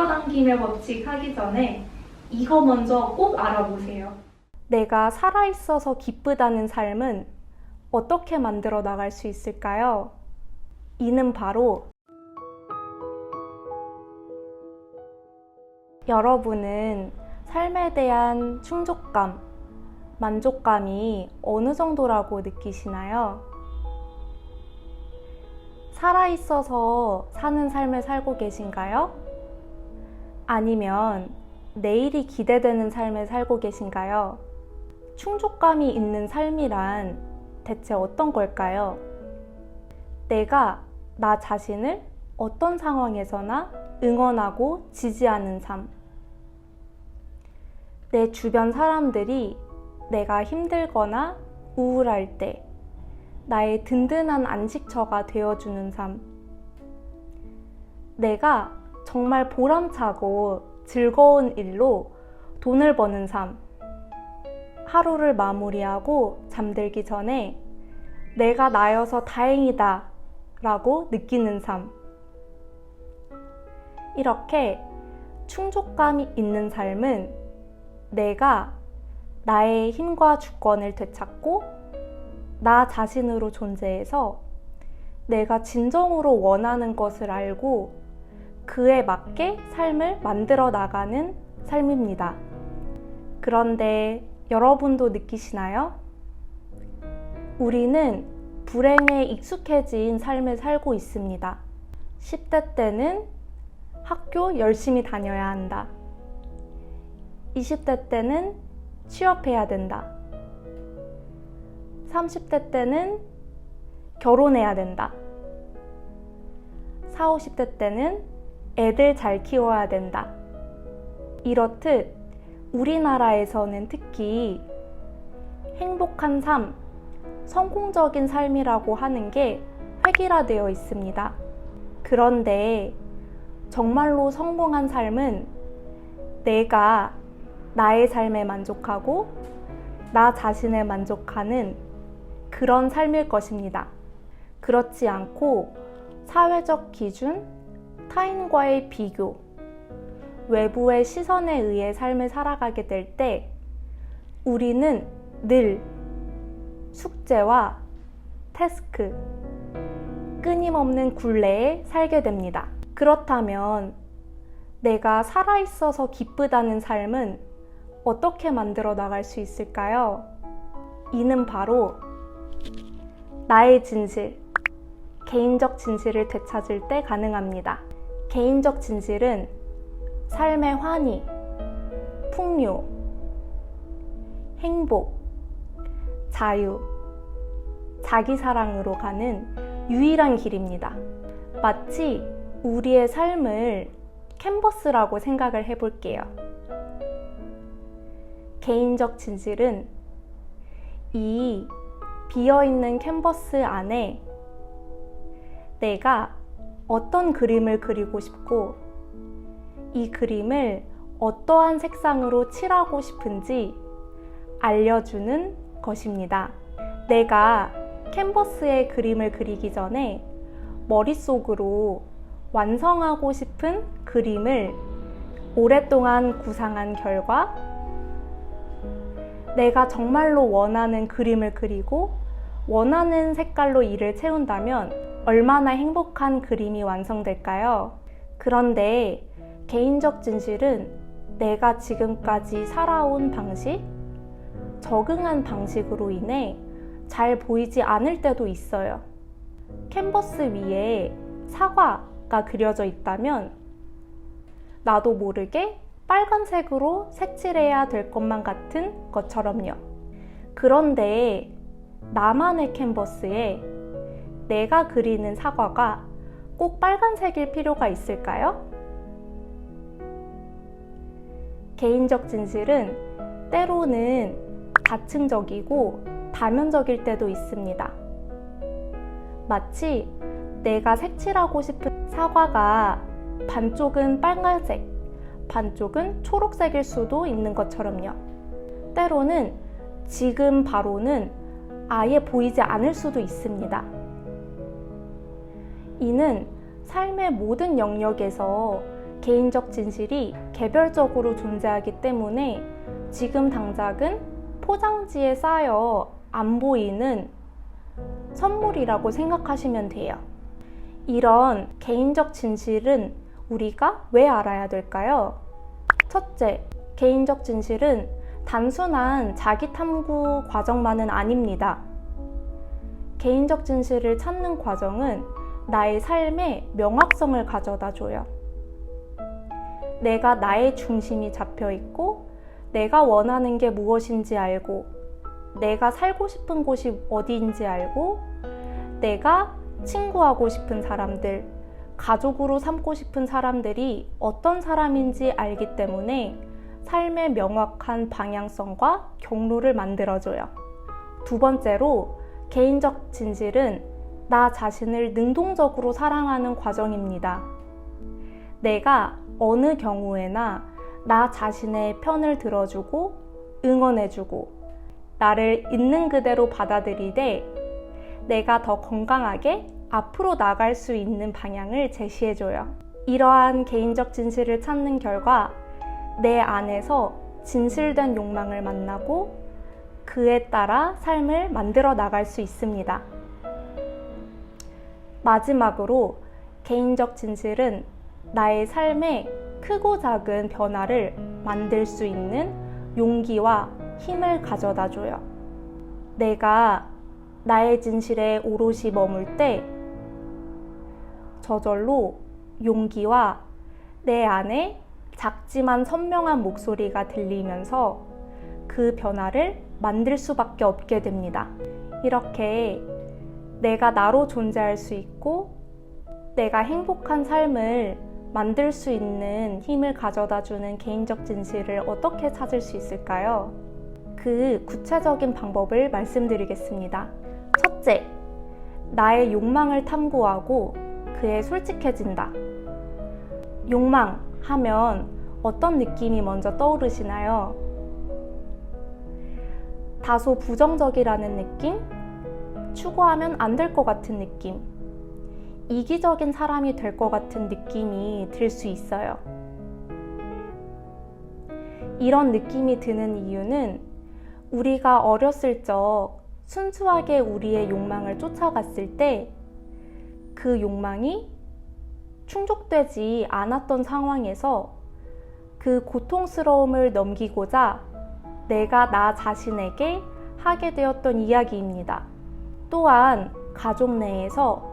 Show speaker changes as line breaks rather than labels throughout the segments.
끌어당김의 법칙 하기 전에 이거 먼저 꼭 알아보세요. 내가 살아있어서 기쁘다는 삶은 어떻게 만들어 나갈 수 있을까요? 이는 바로 여러분은 삶에 대한 충족감, 만족감이 어느 정도라고 느끼시나요? 살아있어서 사는 삶을 살고 계신가요? 아니면 내일이 기대되는 삶을 살고 계신가요? 충족감이 있는 삶이란 대체 어떤 걸까요? 내가 나 자신을 어떤 상황에서나 응원하고 지지하는 삶. 내 주변 사람들이 내가 힘들거나 우울할 때 나의 든든한 안식처가 되어주는 삶. 내가 정말 보람차고 즐거운 일로 돈을 버는 삶. 하루를 마무리하고 잠들기 전에 내가 나여서 다행이다 라고 느끼는 삶. 이렇게 충족감이 있는 삶은 내가 나의 힘과 주권을 되찾고 나 자신으로 존재해서 내가 진정으로 원하는 것을 알고 그에 맞게 삶을 만들어 나가는 삶입니다. 그런데 여러분도 느끼시나요? 우리는 불행에 익숙해진 삶을 살고 있습니다. 10대 때는 학교 열심히 다녀야 한다. 20대 때는 취업해야 된다. 30대 때는 결혼해야 된다. 40, 50대 때는 애들 잘 키워야 된다. 이렇듯 우리나라에서는 특히 행복한 삶, 성공적인 삶이라고 하는 게 획일화되어 있습니다. 그런데 정말로 성공한 삶은 내가 나의 삶에 만족하고 나 자신에 만족하는 그런 삶일 것입니다. 그렇지 않고 사회적 기준, 타인과의 비교, 외부의 시선에 의해 삶을 살아가게 될 때 우리는 늘 숙제와 태스크, 끊임없는 굴레에 살게 됩니다. 그렇다면 내가 살아있어서 기쁘다는 삶은 어떻게 만들어 나갈 수 있을까요? 이는 바로 나의 진실, 개인적 진실을 되찾을 때 가능합니다. 개인적 진실은 삶의 환희, 풍요, 행복, 자유, 자기사랑으로 가는 유일한 길입니다. 마치 우리의 삶을 캔버스라고 생각을 해볼게요. 개인적 진실은 이 비어있는 캔버스 안에 내가 어떤 그림을 그리고 싶고 이 그림을 어떠한 색상으로 칠하고 싶은지 알려주는 것입니다. 내가 캔버스에 그림을 그리기 전에 머릿속으로 완성하고 싶은 그림을 오랫동안 구상한 결과 내가 정말로 원하는 그림을 그리고 원하는 색깔로 이를 채운다면 얼마나 행복한 그림이 완성될까요? 그런데 개인적 진실은 내가 지금까지 살아온 방식, 적응한 방식으로 인해 잘 보이지 않을 때도 있어요. 캔버스 위에 사과가 그려져 있다면 나도 모르게 빨간색으로 색칠해야 될 것만 같은 것처럼요. 그런데 나만의 캔버스에 내가 그리는 사과가 꼭 빨간색일 필요가 있을까요? 개인적 진실은 때로는 다층적이고 다면적일 때도 있습니다. 마치 내가 색칠하고 싶은 사과가 반쪽은 빨간색, 반쪽은 초록색일 수도 있는 것처럼요. 때로는 지금 바로는 아예 보이지 않을 수도 있습니다. 이는 삶의 모든 영역에서 개인적 진실이 개별적으로 존재하기 때문에 지금 당장은 포장지에 쌓여 안 보이는 선물이라고 생각하시면 돼요. 이런 개인적 진실은 우리가 왜 알아야 될까요? 첫째, 개인적 진실은 단순한 자기 탐구 과정만은 아닙니다. 개인적 진실을 찾는 과정은 나의 삶에 명확성을 가져다 줘요. 내가 나의 중심이 잡혀 있고, 내가 원하는 게 무엇인지 알고, 내가 살고 싶은 곳이 어디인지 알고, 내가 친구하고 싶은 사람들, 가족으로 삼고 싶은 사람들이 어떤 사람인지 알기 때문에 삶의 명확한 방향성과 경로를 만들어줘요. 두 번째로, 개인적 진실은 나 자신을 능동적으로 사랑하는 과정입니다. 내가 어느 경우에나 나 자신의 편을 들어주고 응원해주고 나를 있는 그대로 받아들이되 내가 더 건강하게 앞으로 나갈 수 있는 방향을 제시해줘요. 이러한 개인적 진실을 찾는 결과 내 안에서 진실된 욕망을 만나고 그에 따라 삶을 만들어 나갈 수 있습니다. 마지막으로 개인적 진실은 나의 삶에 크고 작은 변화를 만들 수 있는 용기와 힘을 가져다 줘요. 내가 나의 진실에 오롯이 머물 때 저절로 용기와 내 안에 작지만 선명한 목소리가 들리면서 그 변화를 만들 수밖에 없게 됩니다. 이렇게 내가 나로 존재할 수 있고 내가 행복한 삶을 만들 수 있는 힘을 가져다 주는 개인적 진실을 어떻게 찾을 수 있을까요? 그 구체적인 방법을 말씀드리겠습니다. 첫째, 나의 욕망을 탐구하고 그에 솔직해진다. 욕망 하면 어떤 느낌이 먼저 떠오르시나요? 다소 부정적이라는 느낌? 추구하면 안 될 것 같은 느낌? 이기적인 사람이 될 것 같은 느낌이 들 수 있어요. 이런 느낌이 드는 이유는 우리가 어렸을 적 순수하게 우리의 욕망을 쫓아갔을 때 그 욕망이 충족되지 않았던 상황에서 그 고통스러움을 넘기고자 내가 나 자신에게 하게 되었던 이야기입니다. 또한 가족 내에서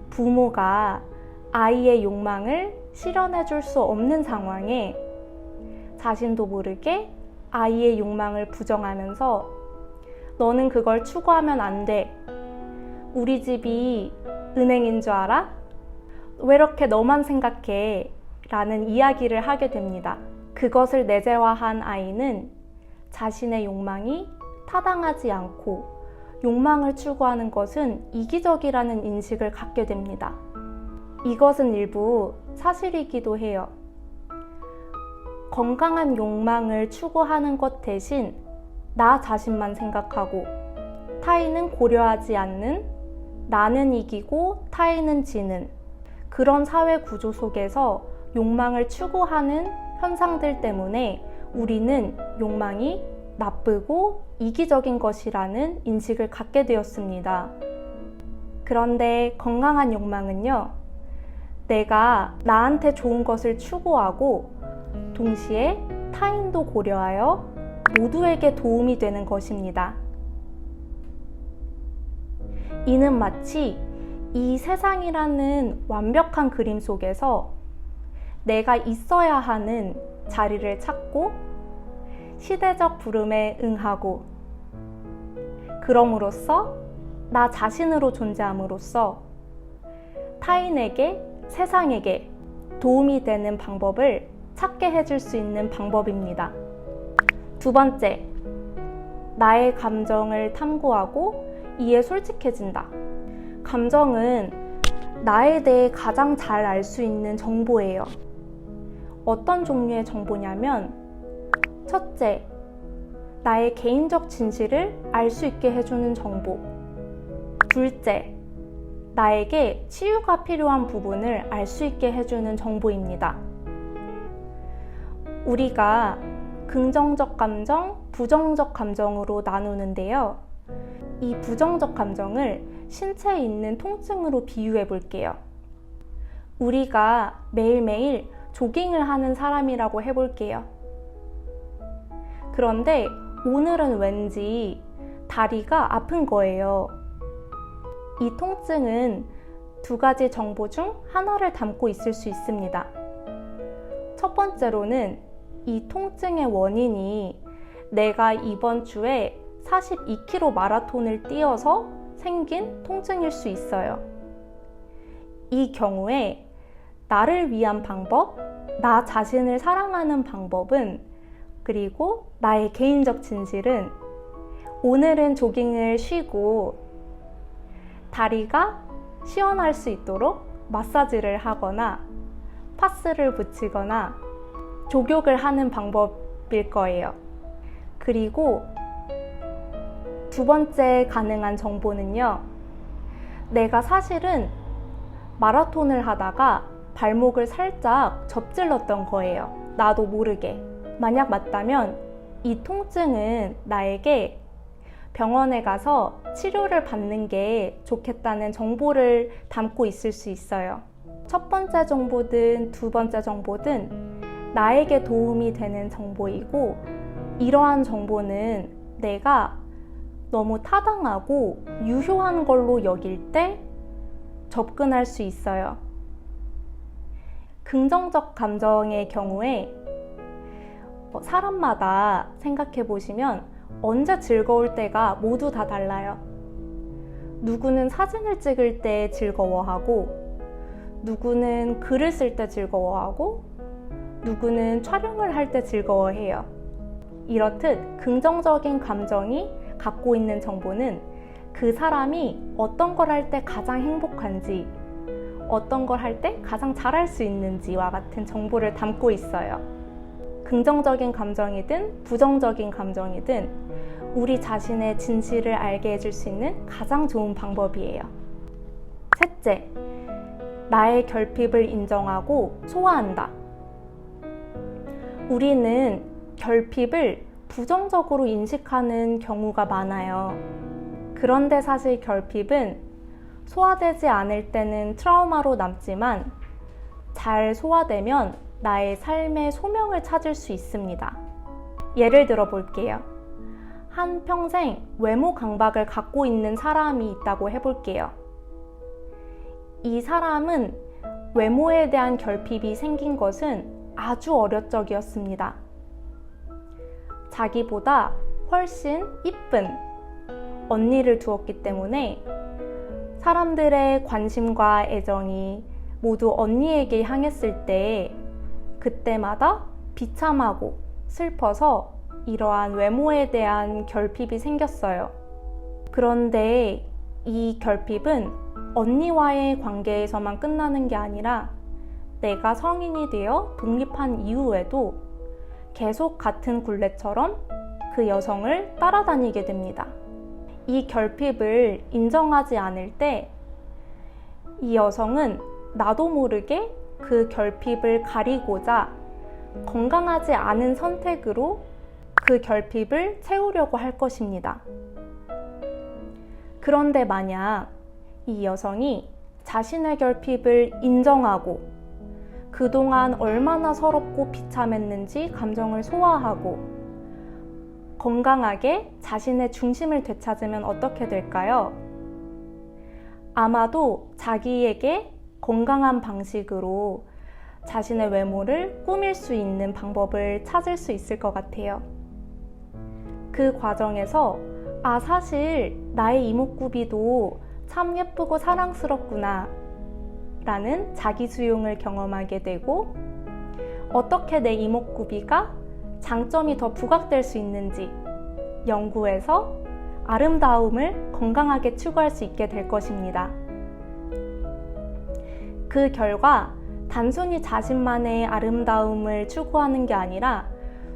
부모가 아이의 욕망을 실현해 줄 수 없는 상황에 자신도 모르게 아이의 욕망을 부정하면서 너는 그걸 추구하면 안 돼. 우리 집이 은행인 줄 알아? 왜 이렇게 너만 생각해? 라는 이야기를 하게 됩니다. 그것을 내재화한 아이는 자신의 욕망이 타당하지 않고 욕망을 추구하는 것은 이기적이라는 인식을 갖게 됩니다. 이것은 일부 사실이기도 해요. 건강한 욕망을 추구하는 것 대신 나 자신만 생각하고 타인은 고려하지 않는 나는 이기고 타인은 지는 그런 사회 구조 속에서 욕망을 추구하는 현상들 때문에 우리는 욕망이 나쁘고 이기적인 것이라는 인식을 갖게 되었습니다. 그런데 건강한 욕망은요, 내가 나한테 좋은 것을 추구하고 동시에 타인도 고려하여 모두에게 도움이 되는 것입니다. 이는 마치 이 세상이라는 완벽한 그림 속에서 내가 있어야 하는 자리를 찾고 시대적 부름에 응하고 그럼으로써 나 자신으로 존재함으로써 타인에게, 세상에게 도움이 되는 방법을 찾게 해줄 수 있는 방법입니다. 두 번째, 나의 감정을 탐구하고 이에 솔직해진다. 감정은 나에 대해 가장 잘 알 수 있는 정보예요. 어떤 종류의 정보냐면, 첫째, 나의 개인적 진실을 알 수 있게 해주는 정보. 둘째, 나에게 치유가 필요한 부분을 알 수 있게 해주는 정보입니다. 우리가 긍정적 감정, 부정적 감정으로 나누는데요. 이 부정적 감정을 신체에 있는 통증으로 비유해 볼게요. 우리가 매일매일 조깅을 하는 사람이라고 해볼게요. 그런데 오늘은 왠지 다리가 아픈 거예요. 이 통증은 두 가지 정보 중 하나를 담고 있을 수 있습니다. 첫 번째로는 이 통증의 원인이 내가 이번 주에 42km 마라톤을 뛰어서 생긴 통증일 수 있어요. 이 경우에 나를 위한 방법, 나 자신을 사랑하는 방법은, 그리고 나의 개인적 진실은 오늘은 조깅을 쉬고 다리가 시원할 수 있도록 마사지를 하거나 파스를 붙이거나 족욕을 하는 방법일 거예요. 그리고 두 번째 가능한 정보는요. 내가 사실은 마라톤을 하다가 발목을 살짝 접질렀던 거예요. 나도 모르게. 만약 맞다면 이 통증은 나에게 병원에 가서 치료를 받는 게 좋겠다는 정보를 담고 있을 수 있어요. 첫 번째 정보든 두 번째 정보든 나에게 도움이 되는 정보이고, 이러한 정보는 내가 너무 타당하고 유효한 걸로 여길 때 접근할 수 있어요. 긍정적 감정의 경우에 사람마다 생각해 보시면 언제 즐거울 때가 모두 다 달라요. 누구는 사진을 찍을 때 즐거워하고, 누구는 글을 쓸 때 즐거워하고, 누구는 촬영을 할 때 즐거워해요. 이렇듯 긍정적인 감정이 갖고 있는 정보는 그 사람이 어떤 걸 할 때 가장 행복한지, 어떤 걸 할 때 가장 잘할 수 있는지와 같은 정보를 담고 있어요. 긍정적인 감정이든 부정적인 감정이든 우리 자신의 진실을 알게 해줄 수 있는 가장 좋은 방법이에요. 셋째, 나의 결핍을 인정하고 소화한다. 우리는 결핍을 부정적으로 인식하는 경우가 많아요. 그런데 사실 결핍은 소화되지 않을 때는 트라우마로 남지만 잘 소화되면 나의 삶의 소명을 찾을 수 있습니다. 예를 들어 볼게요. 한평생 외모 강박을 갖고 있는 사람이 있다고 해볼게요. 이 사람은 외모에 대한 결핍이 생긴 것은 아주 어릴 적이었습니다. 자기보다 훨씬 이쁜 언니를 두었기 때문에 사람들의 관심과 애정이 모두 언니에게 향했을 때 그때마다 비참하고 슬퍼서 이러한 외모에 대한 결핍이 생겼어요. 그런데 이 결핍은 언니와의 관계에서만 끝나는 게 아니라 내가 성인이 되어 독립한 이후에도 계속 같은 굴레처럼 그 여성을 따라다니게 됩니다. 이 결핍을 인정하지 않을 때 이 여성은 나도 모르게 그 결핍을 가리고자 건강하지 않은 선택으로 그 결핍을 채우려고 할 것입니다. 그런데 만약 이 여성이 자신의 결핍을 인정하고 그동안 얼마나 서럽고 비참했는지 감정을 소화하고 건강하게 자신의 중심을 되찾으면 어떻게 될까요? 아마도 자기에게 건강한 방식으로 자신의 외모를 꾸밀 수 있는 방법을 찾을 수 있을 것 같아요. 그 과정에서 사실 나의 이목구비도 참 예쁘고 사랑스럽구나 라는 자기 수용을 경험하게 되고, 어떻게 내 이목구비가 장점이 더 부각될 수 있는지 연구해서 아름다움을 건강하게 추구할 수 있게 될 것입니다. 그 결과 단순히 자신만의 아름다움을 추구하는 게 아니라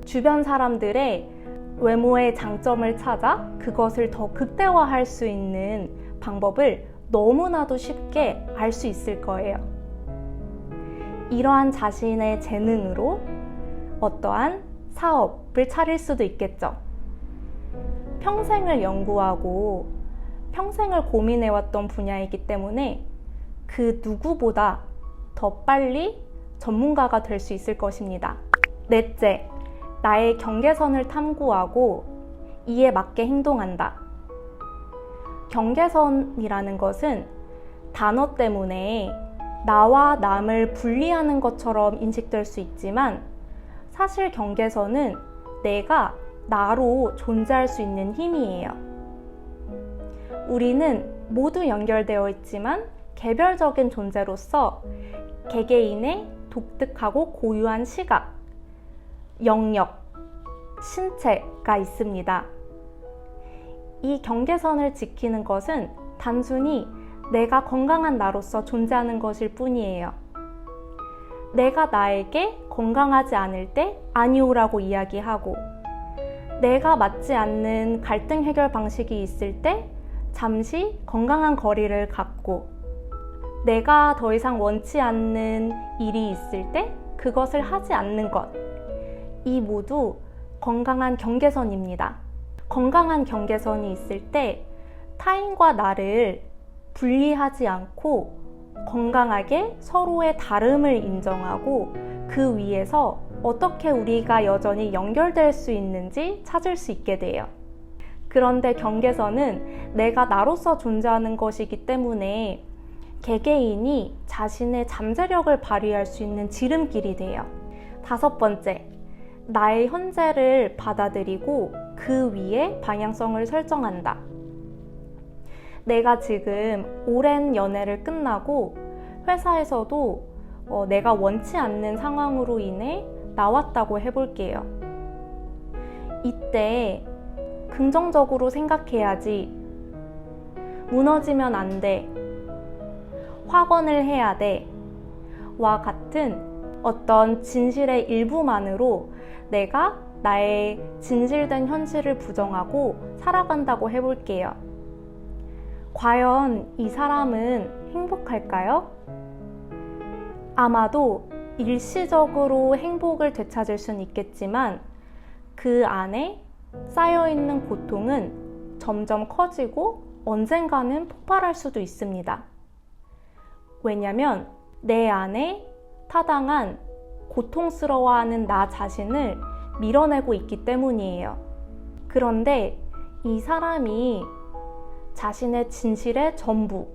주변 사람들의 외모의 장점을 찾아 그것을 더 극대화할 수 있는 방법을 너무나도 쉽게 알 수 있을 거예요. 이러한 자신의 재능으로 어떠한 사업을 차릴 수도 있겠죠. 평생을 연구하고 평생을 고민해왔던 분야이기 때문에 그 누구보다 더 빨리 전문가가 될 수 있을 것입니다. 넷째, 나의 경계선을 탐구하고 이에 맞게 행동한다. 경계선이라는 것은 단어 때문에 나와 남을 분리하는 것처럼 인식될 수 있지만 사실 경계선은 내가 나로 존재할 수 있는 힘이에요. 우리는 모두 연결되어 있지만 개별적인 존재로서 개개인의 독특하고 고유한 시각, 영역, 신체가 있습니다. 이 경계선을 지키는 것은 단순히 내가 건강한 나로서 존재하는 것일 뿐이에요. 내가 나에게 건강하지 않을 때 아니오라고 이야기하고 내가 맞지 않는 갈등 해결 방식이 있을 때 잠시 건강한 거리를 갖고 내가 더 이상 원치 않는 일이 있을 때 그것을 하지 않는 것, 이 모두 건강한 경계선입니다. 건강한 경계선이 있을 때 타인과 나를 분리하지 않고 건강하게 서로의 다름을 인정하고 그 위에서 어떻게 우리가 여전히 연결될 수 있는지 찾을 수 있게 돼요. 그런데 경계선은 내가 나로서 존재하는 것이기 때문에 개개인이 자신의 잠재력을 발휘할 수 있는 지름길이 돼요. 다섯 번째, 나의 현재를 받아들이고 그 위에 방향성을 설정한다. 내가 지금 오랜 연애를 끝나고 회사에서도 내가 원치 않는 상황으로 인해 나왔다고 해볼게요. 이때 긍정적으로 생각해야지, 무너지면 안 돼, 확언을 해야 돼 와 같은 어떤 진실의 일부만으로 내가 나의 진실된 현실을 부정하고 살아간다고 해볼게요. 과연 이 사람은 행복할까요? 아마도 일시적으로 행복을 되찾을 수는 있겠지만 그 안에 쌓여있는 고통은 점점 커지고 언젠가는 폭발할 수도 있습니다. 왜냐면 내 안에 타당한 고통스러워하는 나 자신을 밀어내고 있기 때문이에요. 그런데 이 사람이 자신의 진실의 전부,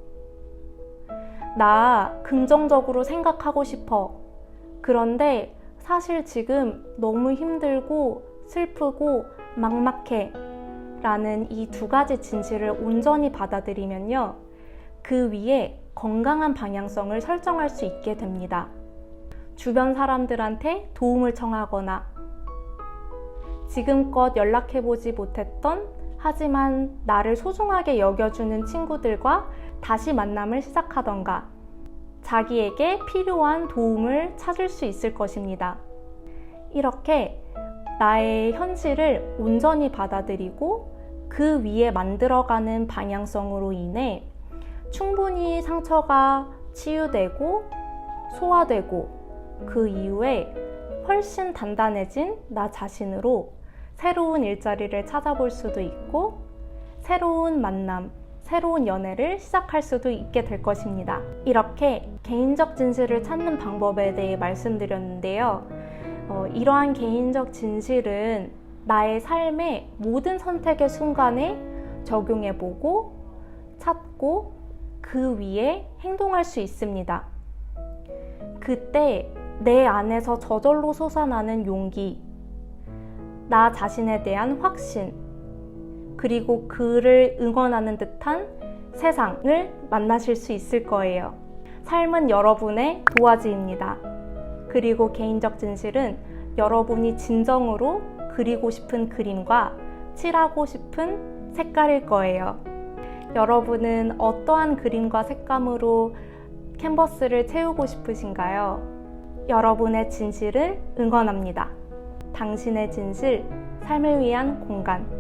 나 긍정적으로 생각하고 싶어. 그런데 사실 지금 너무 힘들고 슬프고 막막해 라는 이 두 가지 진실을 온전히 받아들이면요, 그 위에 건강한 방향성을 설정할 수 있게 됩니다. 주변 사람들한테 도움을 청하거나 지금껏 연락해보지 못했던 하지만 나를 소중하게 여겨주는 친구들과 다시 만남을 시작하던가 자기에게 필요한 도움을 찾을 수 있을 것입니다. 이렇게 나의 현실을 온전히 받아들이고 그 위에 만들어가는 방향성으로 인해 충분히 상처가 치유되고 소화되고 그 이후에 훨씬 단단해진 나 자신으로 새로운 일자리를 찾아볼 수도 있고 새로운 만남, 새로운 연애를 시작할 수도 있게 될 것입니다. 이렇게 개인적 진실을 찾는 방법에 대해 말씀드렸는데요. 이러한 개인적 진실은 나의 삶의 모든 선택의 순간에 적용해보고 찾고 그 위에 행동할 수 있습니다. 그때 내 안에서 저절로 솟아나는 용기, 나 자신에 대한 확신, 그리고 그를 응원하는 듯한 세상을 만나실 수 있을 거예요. 삶은 여러분의 도화지입니다. 그리고 개인적 진실은 여러분이 진정으로 그리고 싶은 그림과 칠하고 싶은 색깔일 거예요. 여러분은 어떠한 그림과 색감으로 캔버스를 채우고 싶으신가요? 여러분의 진실을 응원합니다. 당신의 진실, 삶을 위한 공간.